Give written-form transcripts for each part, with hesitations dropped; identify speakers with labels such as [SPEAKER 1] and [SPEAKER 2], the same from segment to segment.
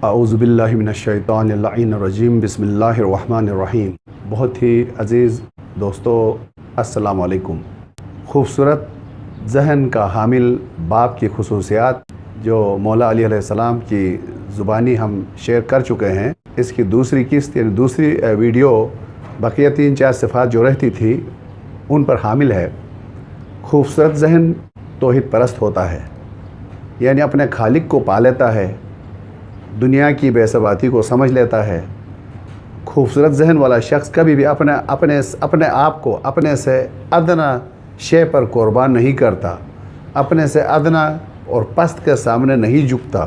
[SPEAKER 1] اعوذ باللہ من الشیطان اللعین الرجیم بسم اللہ الرحمن الرحیم۔ بہت ہی عزیز دوستو، السلام علیکم۔ خوبصورت ذہن کا حامل باپ کی خصوصیات جو مولا علیہ السلام کی زبانی ہم شیئر کر چکے ہیں، اس کی دوسری قسط یعنی دوسری ویڈیو بقیہ 3-4 صفات جو رہتی تھی ان پر حامل ہے۔ خوبصورت ذہن توحید پرست ہوتا ہے، یعنی اپنے خالق کو پا لیتا ہے، دنیا کی بے ثباتی کو سمجھ لیتا ہے۔ خوبصورت ذہن والا شخص کبھی بھی اپنے آپ کو اپنے سے ادنا شے پر قربان نہیں کرتا، اپنے سے ادنا اور پست کے سامنے نہیں جھکتا۔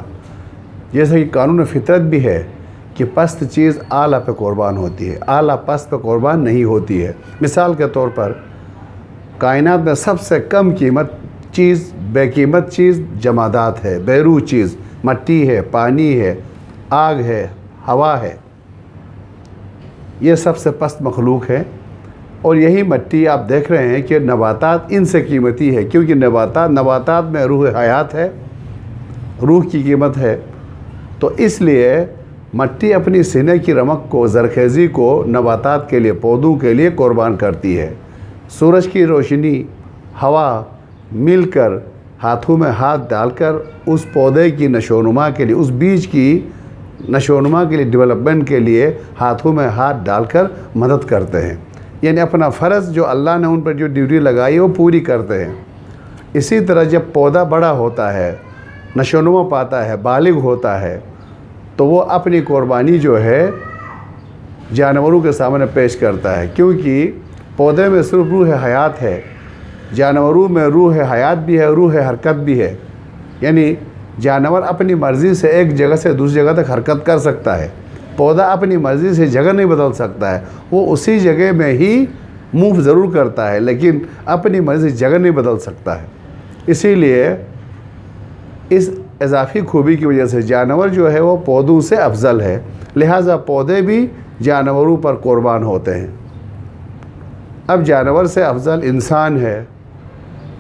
[SPEAKER 1] جیسے کہ قانون فطرت بھی ہے کہ پست چیز اعلیٰ پہ قربان ہوتی ہے، اعلیٰ پست پہ قربان نہیں ہوتی ہے۔ مثال کے طور پر کائنات میں سب سے کم قیمت چیز، بے قیمت چیز جمادات ہے، بے روح چیز مٹی ہے، پانی ہے، آگ ہے، ہوا ہے۔ یہ سب سے پست مخلوق ہے، اور یہی مٹی آپ دیکھ رہے ہیں کہ نباتات ان سے قیمتی ہے، کیونکہ نباتات میں روح حیات ہے، روح کی قیمت ہے۔ تو اس لیے مٹی اپنی سینے کی رمق کو، زرخیزی کو نباتات کے لیے، پودوں کے لیے قربان کرتی ہے۔ سورج کی روشنی، ہوا مل کر ہاتھوں میں ہاتھ ڈال کر اس پودے کی نشوونما کے لیے، اس بیج کی نشوونما کے لیے، ڈیولپمنٹ کے لیے ہاتھوں میں ہاتھ ڈال کر مدد کرتے ہیں، یعنی اپنا فرض جو اللہ نے ان پر جو ڈیوٹی لگائی وہ پوری کرتے ہیں۔ اسی طرح جب پودا بڑا ہوتا ہے، نشوونما پاتا ہے، بالغ ہوتا ہے، تو وہ اپنی قربانی جو ہے جانوروں کے سامنے پیش کرتا ہے، کیونکہ پودے میں صرف روح حیات ہے، جانوروں میں روح حیات بھی ہے، روح حرکت بھی ہے۔ یعنی جانور اپنی مرضی سے ایک جگہ سے دوسری جگہ تک حرکت کر سکتا ہے، پودا اپنی مرضی سے جگہ نہیں بدل سکتا ہے، وہ اسی جگہ میں ہی موو ضرور کرتا ہے لیکن اپنی مرضی سے جگہ نہیں بدل سکتا ہے۔ اسی لیے اس اضافی خوبی کی وجہ سے جانور جو ہے وہ پودوں سے افضل ہے، لہٰذا پودے بھی جانوروں پر قربان ہوتے ہیں۔ اب جانور سے افضل انسان ہے،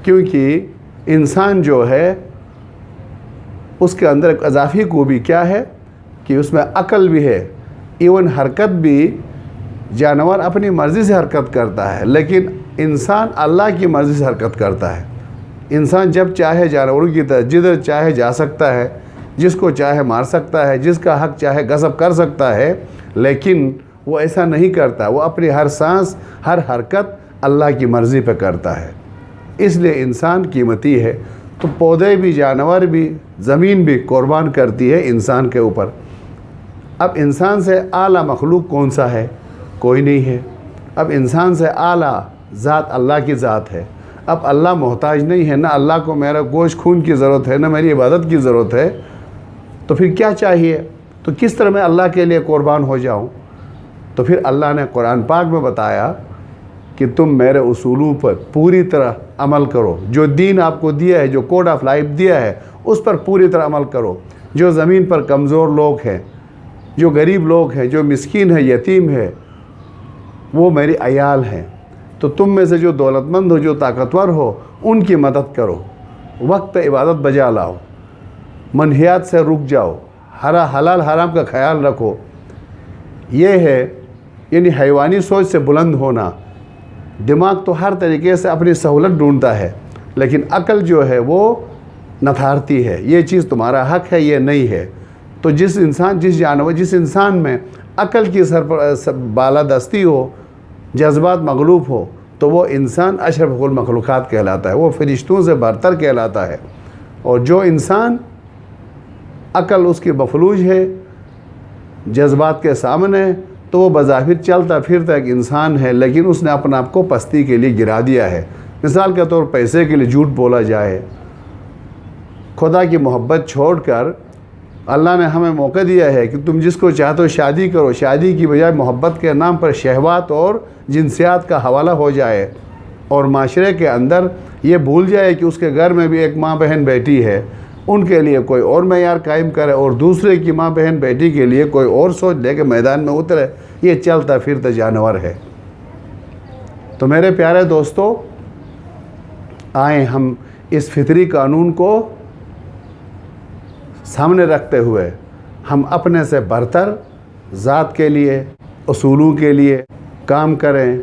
[SPEAKER 1] کیونکہ انسان جو ہے اس کے اندر ایک اضافی خوبی کیا ہے کہ اس میں عقل بھی ہے، ایون حرکت بھی جانور اپنی مرضی سے حرکت کرتا ہے لیکن انسان اللہ کی مرضی سے حرکت کرتا ہے۔ انسان جب چاہے جانوروں کی طرح جدھر چاہے جا سکتا ہے، جس کو چاہے مار سکتا ہے، جس کا حق چاہے غصب کر سکتا ہے، لیکن وہ ایسا نہیں کرتا، وہ اپنی ہر سانس، ہر حرکت اللہ کی مرضی پہ کرتا ہے۔ اس لیے انسان قیمتی ہے۔ تو پودے بھی، جانور بھی، زمین بھی قربان کرتی ہے انسان کے اوپر۔ اب انسان سے اعلیٰ مخلوق کون سا ہے؟ کوئی نہیں ہے۔ اب انسان سے اعلیٰ ذات اللہ کی ذات ہے۔ اب اللہ محتاج نہیں ہے، نہ اللہ کو میرا گوشت خون کی ضرورت ہے، نہ میری عبادت کی ضرورت ہے، تو پھر کیا چاہیے؟ تو کس طرح میں اللہ کے لیے قربان ہو جاؤں؟ تو پھر اللہ نے قرآن پاک میں بتایا کہ تم میرے اصولوں پر پوری طرح عمل کرو، جو دین آپ کو دیا ہے، جو کوڈ آف لائف دیا ہے اس پر پوری طرح عمل کرو۔ جو زمین پر کمزور لوگ ہیں، جو غریب لوگ ہیں، جو مسکین ہے، یتیم ہے، وہ میری عیال ہیں، تو تم میں سے جو دولت مند ہو، جو طاقتور ہو، ان کی مدد کرو، وقت پہ عبادت بجا لاؤ، منہیات سے رک جاؤ، حلال حرام کا خیال رکھو۔ یہ ہے یعنی حیوانی سوچ سے بلند ہونا۔ دماغ تو ہر طریقے سے اپنی سہولت ڈھونڈتا ہے، لیکن عقل جو ہے وہ نتھارتی ہے، یہ چیز تمہارا حق ہے، یہ نہیں ہے۔ تو جس انسان میں عقل کی بالادستی ہو، جذبات مغلوب ہو، تو وہ انسان اشرف المخلوقات کہلاتا ہے، وہ فرشتوں سے برتر کہلاتا ہے۔ اور جو انسان عقل اس کی مفلوج ہے جذبات کے سامنے، تو وہ بظاہر چلتا پھرتا ایک انسان ہے لیکن اس نے اپنا آپ کو پستی کے لیے گرا دیا ہے۔ مثال کے طور پیسے کے لیے جھوٹ بولا جائے، خدا کی محبت چھوڑ کر اللہ نے ہمیں موقع دیا ہے کہ تم جس کو چاہتے ہو شادی کرو، شادی کی بجائے محبت کے نام پر شہوات اور جنسیات کا حوالہ ہو جائے، اور معاشرے کے اندر یہ بھول جائے کہ اس کے گھر میں بھی ایک ماں بہن بیٹی ہے، ان کے لیے کوئی اور معیار قائم کرے، اور دوسرے کی ماں بہن بیٹی کے لیے کوئی اور سوچ لے کے میدان میں اترے۔ یہ چلتا پھرتا جانور ہے۔ تو میرے پیارے دوستو، آئیں ہم اس فطری قانون کو سامنے رکھتے ہوئے ہم اپنے سے برتر ذات کے لیے، اصولوں کے لیے کام کریں،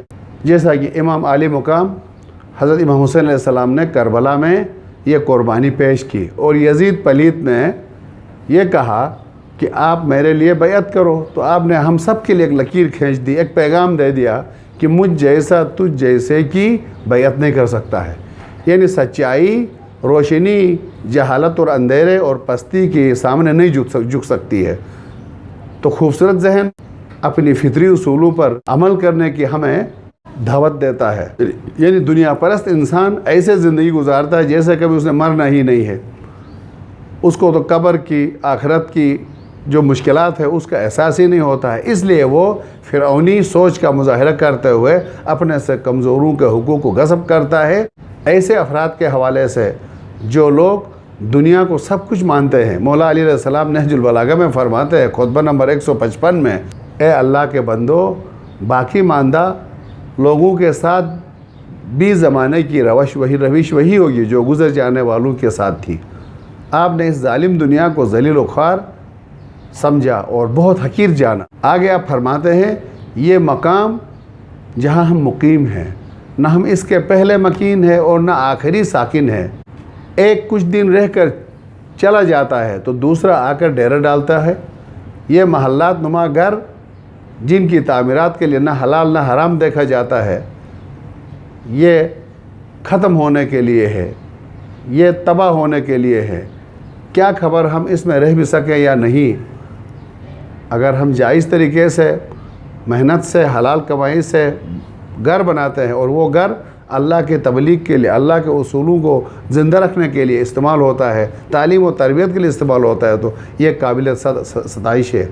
[SPEAKER 1] جیسا کہ امام عالی مقام حضرت امام حسین علیہ السلام نے کربلا میں یہ قربانی پیش کی، اور یزید پلیت نے یہ کہا کہ آپ میرے لیے بیعت کرو، تو آپ نے ہم سب کے لیے ایک لکیر کھینچ دی، ایک پیغام دے دیا کہ مجھ جیسا تجھ جیسے کی بیعت نہیں کر سکتا ہے، یعنی سچائی، روشنی جہالت اور اندھیرے اور پستی کے سامنے نہیں جھک سکتی ہے۔ تو خوبصورت ذہن اپنی فطری اصولوں پر عمل کرنے کی ہمیں دعوت دیتا ہے، یعنی دنیا پرست انسان ایسے زندگی گزارتا ہے جیسے کبھی اس نے مرنا ہی نہیں ہے، اس کو تو قبر کی، آخرت کی جو مشکلات ہے اس کا احساس ہی نہیں ہوتا ہے، اس لیے وہ فرعونی سوچ کا مظاہرہ کرتے ہوئے اپنے سے کمزوروں کے حقوق کو غصب کرتا ہے۔ ایسے افراد کے حوالے سے جو لوگ دنیا کو سب کچھ مانتے ہیں، مولا علی علیہ السلام نہج البلاغہ میں فرماتے ہیں خطبہ نمبر 155 میں، اے اللہ کے بندو، باقی ماندہ لوگوں کے ساتھ بھی زمانے کی روش وہی ہوگی جو گزر جانے والوں کے ساتھ تھی۔ آپ نے اس ظالم دنیا کو ذلیل و خوار سمجھا اور بہت حقیر جانا۔ آگے آپ فرماتے ہیں، یہ مقام جہاں ہم مقیم ہیں، نہ ہم اس کے پہلے مکین ہیں اور نہ آخری ساکن ہیں، ایک کچھ دن رہ کر چلا جاتا ہے تو دوسرا آ کر ڈیرا ڈالتا ہے۔ یہ محلات نما گھر جن کی تعمیرات کے لیے نہ حلال نہ حرام دیکھا جاتا ہے، یہ ختم ہونے کے لیے ہے، یہ تباہ ہونے کے لیے ہے۔ کیا خبر ہم اس میں رہ بھی سکیں یا نہیں۔ اگر ہم جائز طریقے سے، محنت سے، حلال کمائی سے گھر بناتے ہیں اور وہ گھر اللہ کے تبلیغ کے لیے، اللہ کے اصولوں کو زندہ رکھنے کے لیے استعمال ہوتا ہے، تعلیم و تربیت کے لیے استعمال ہوتا ہے، تو یہ قابل ستائش ہے۔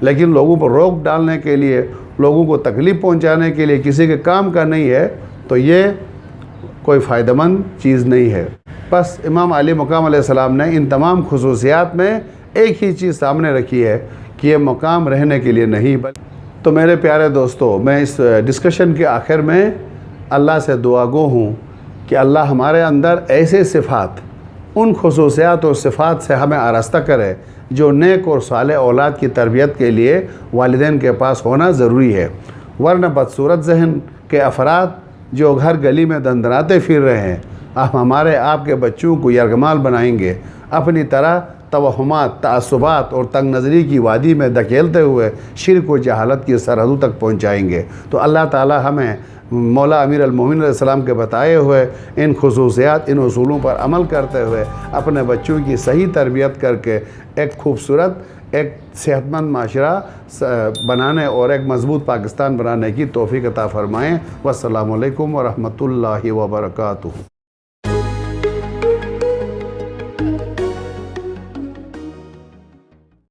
[SPEAKER 1] لیکن لوگوں پر روک ڈالنے کے لیے، لوگوں کو تکلیف پہنچانے کے لیے کسی کے کام کا نہیں ہے، تو یہ کوئی فائدہ مند چیز نہیں ہے۔ بس امام علی مقام علیہ السلام نے ان تمام خصوصیات میں ایک ہی چیز سامنے رکھی ہے کہ یہ مقام رہنے کے لیے نہیں۔ تو میرے پیارے دوستو، میں اس ڈسکشن کے آخر میں اللہ سے دعا گو ہوں کہ اللہ ہمارے اندر ایسے صفات، ان خصوصیات اور صفات سے ہمیں آراستہ کرے جو نیک اور صالح اولاد کی تربیت کے لیے والدین کے پاس ہونا ضروری ہے، ورنہ بدصورت ذہن کے افراد جو گھر گلی میں دندناتے پھر رہے ہیں، ہمارے آپ کے بچوں کو یرغمال بنائیں گے، اپنی طرح توہمات، تعصبات اور تنگ نظری کی وادی میں دھکیلتے ہوئے شرک و جہالت کی سرحدوں تک پہنچائیں گے۔ تو اللہ تعالی ہمیں مولا امیر المومنین علیہ السلام کے بتائے ہوئے ان خصوصیات، ان اصولوں پر عمل کرتے ہوئے اپنے بچوں کی صحیح تربیت کر کے ایک خوبصورت، ایک صحت مند معاشرہ بنانے اور ایک مضبوط پاکستان بنانے کی توفیق عطا فرمائیں۔ والسلام علیکم ورحمۃ اللہ وبرکاتہ۔